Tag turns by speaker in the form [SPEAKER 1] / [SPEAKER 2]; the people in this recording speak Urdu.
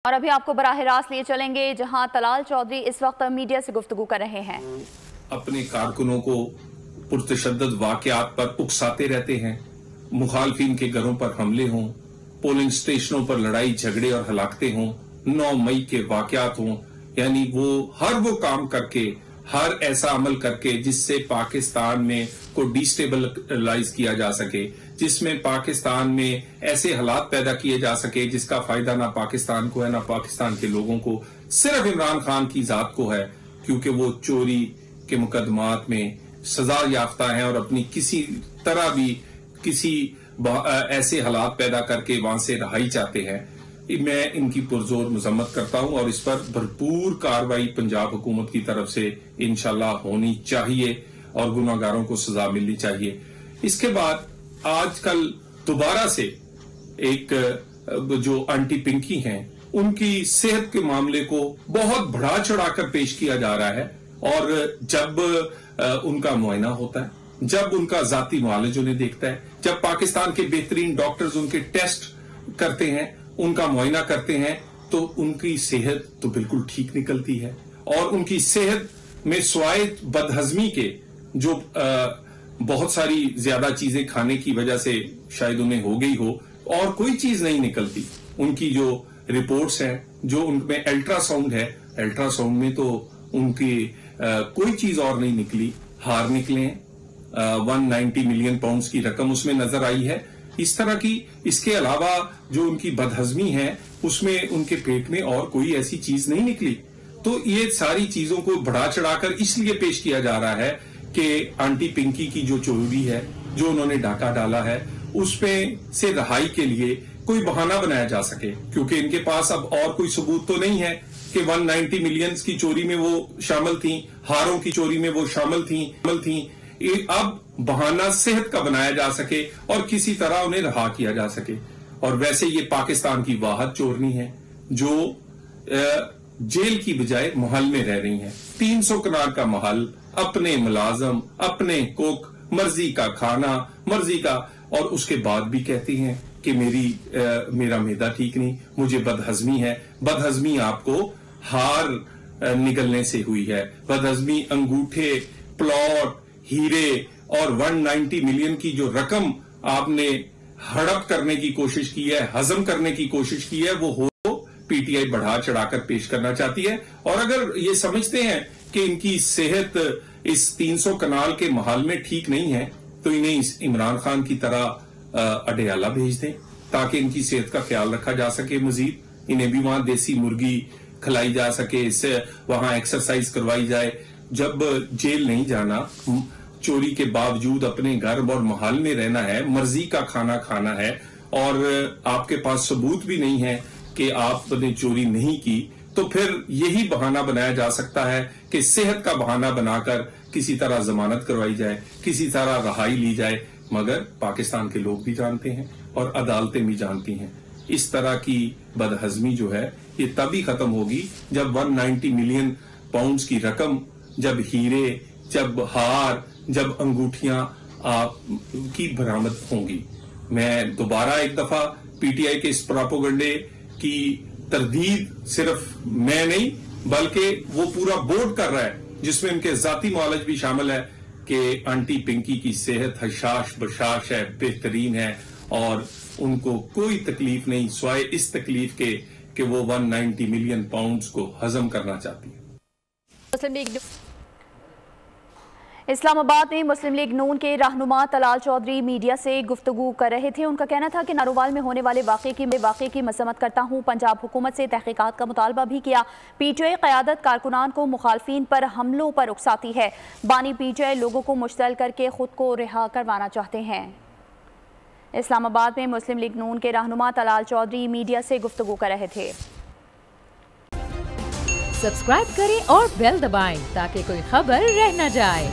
[SPEAKER 1] اور ابھی آپ کو براہ راست لیے چلیں گے جہاں طلال چودھری اس وقت میڈیا سے گفتگو کر رہے ہیں۔
[SPEAKER 2] اپنے کارکنوں کو پرتشدد واقعات پر اکساتے رہتے ہیں، مخالفین کے گھروں پر حملے ہوں، پولنگ سٹیشنوں پر لڑائی جھگڑے اور ہلاکتیں ہوں، 9 مئی کے واقعات ہوں، یعنی وہ کام کر کے، ہر ایسا عمل کر کے جس سے پاکستان میں کو ڈیسٹیبلائز کیا جا سکے، جس میں پاکستان میں ایسے حالات پیدا کیے جا سکے جس کا فائدہ نہ پاکستان کو ہے نہ پاکستان کے لوگوں کو، صرف عمران خان کی ذات کو ہے، کیونکہ وہ چوری کے مقدمات میں سزا یافتہ ہیں اور اپنی کسی طرح بھی کسی ایسے حالات پیدا کر کے وہاں سے رہائی چاہتے ہیں۔ میں ان کی پرزور مذمت کرتا ہوں اور اس پر بھرپور کارروائی پنجاب حکومت کی طرف سے انشاءاللہ ہونی چاہیے اور گناہگاروں کو سزا ملنی چاہیے۔ اس کے بعد آج کل دوبارہ سے ایک جو آنٹی پنکی ہیں ان کی صحت کے معاملے کو بہت بڑھا چڑھا کر پیش کیا جا رہا ہے، اور جب ان کا معائنہ ہوتا ہے، جب ان کا ذاتی معالج انہیں دیکھتا ہے، جب پاکستان کے بہترین ڈاکٹرز ان کے ٹیسٹ کرتے ہیں، ان کا معائنہ کرتے ہیں، تو ان کی صحت تو بالکل ٹھیک نکلتی ہے، اور ان کی صحت میں سوائے بدہضمی کے جو بہت ساری زیادہ چیزیں کھانے کی وجہ سے شاید انہیں ہو گئی ہو، اور کوئی چیز نہیں نکلتی۔ ان کی جو رپورٹس ہیں، جو ان میں الٹرا ساؤنڈ ہے، الٹرا ساؤنڈ میں تو ان کی کوئی چیز اور نہیں نکلی، ہار نکلے ہیں، 190 ملین پاؤنڈز کی رقم اس میں نظر آئی ہے۔ اس طرح کی، اس کے علاوہ جو ان کی بدہضمی ہے اس میں ان کے پیٹ میں اور کوئی ایسی چیز نہیں نکلی۔ تو یہ ساری چیزوں کو بڑھا چڑھا کر اس لیے پیش کیا جا رہا ہے کہ آنٹی پنکی کی جو چوری ہے، جو انہوں نے ڈاکہ ڈالا ہے، اس پہ سے رہائی کے لیے کوئی بہانہ بنایا جا سکے، کیونکہ ان کے پاس اب اور کوئی ثبوت تو نہیں ہے کہ 190 ملینز کی چوری میں وہ شامل تھیں، ہاروں کی چوری میں وہ شامل تھیں۔ اب بہانہ صحت کا بنایا جا سکے اور کسی طرح انہیں رہا کیا جا سکے۔ اور ویسے یہ پاکستان کی واحد چورنی ہے جو جیل کی بجائے محل میں رہ رہی ہیں۔ 300 کنال کا محل، اپنے ملازم، اپنے کوک، مرضی کا کھانا، مرضی کا، اور اس کے بعد بھی کہتی ہیں کہ میرا معدہ ٹھیک نہیں، مجھے بدہضمی ہے۔ بدہضمی آپ کو ہار نگلنے سے ہوئی ہے، بدہضمی انگوٹھے، پلاٹ، ہیرے اور 190 ملین کی جو رقم آپ نے ہڑپ کرنے کی کوشش کی ہے، ہضم کرنے کی کوشش کی ہے، وہ پی ٹی آئی بڑھا چڑھا کر پیش کرنا چاہتی ہے۔ اور اگر یہ سمجھتے ہیں کہ ان کی صحت اس 300 کنال کے محل میں ٹھیک نہیں ہے تو انہیں عمران خان کی طرح اڈیالہ بھیج دیں تاکہ ان کی صحت کا خیال رکھا جا سکے۔ مزید انہیں بھی وہاں دیسی مرغی کھلائی جا سکے، اس سے وہاں ایکسرسائز کروائی جائے۔ جب جیل نہیں جانا، چوری کے باوجود اپنے گھر اور محل میں رہنا ہے، مرضی کا کھانا کھانا ہے، اور آپ کے پاس ثبوت بھی نہیں ہے کہ آپ نے چوری نہیں کی، تو پھر یہی بہانہ بنایا جا سکتا ہے کہ صحت کا بہانہ بنا کر کسی طرح ضمانت کروائی جائے، کسی طرح رہائی لی جائے۔ مگر پاکستان کے لوگ بھی جانتے ہیں اور عدالتیں بھی جانتی ہیں، اس طرح کی بدہضمی جو ہے یہ تبھی ختم ہوگی جب 190 ملین پاؤنڈز کی رقم، جب ہیرے، جب ہار، جب انگوٹھیاں کی برآمد ہوں گی۔ میں دوبارہ ایک دفعہ پی ٹی آئی کے اس پراپوگنڈے کی تردید صرف میں نہیں بلکہ وہ پورا بورڈ کر رہا ہے، جس میں ان کے ذاتی معالج بھی شامل ہے، کہ آنٹی پنکی کی صحت حشاش بشاش ہے، بہترین ہے، اور ان کو کوئی تکلیف نہیں سوائے اس تکلیف کے کہ وہ 190 ملین پاؤنڈز کو ہضم کرنا چاہتی ہے۔
[SPEAKER 1] اسلام آباد میں مسلم لیگ نون کے رہنما طلال چودھری میڈیا سے گفتگو کر رہے تھے۔ ان کا کہنا تھا کہ نارووال میں ہونے والے واقعے کی مذمت کرتا ہوں، پنجاب حکومت سے تحقیقات کا مطالبہ بھی کیا۔ پی ٹی آئی قیادت کارکنان کو مخالفین پر حملوں پر اکساتی ہے، بانی پی ٹی آئی لوگوں کو مشتعل کر کے خود کو رہا کروانا چاہتے ہیں۔ اسلام آباد میں مسلم لیگ نون کے رہنما طلال چودھری میڈیا سے گفتگو کر رہے تھے۔
[SPEAKER 3] سبسکرائب کریں اور بیل دبائیں تاکہ کوئی خبر رہ نہ جائے۔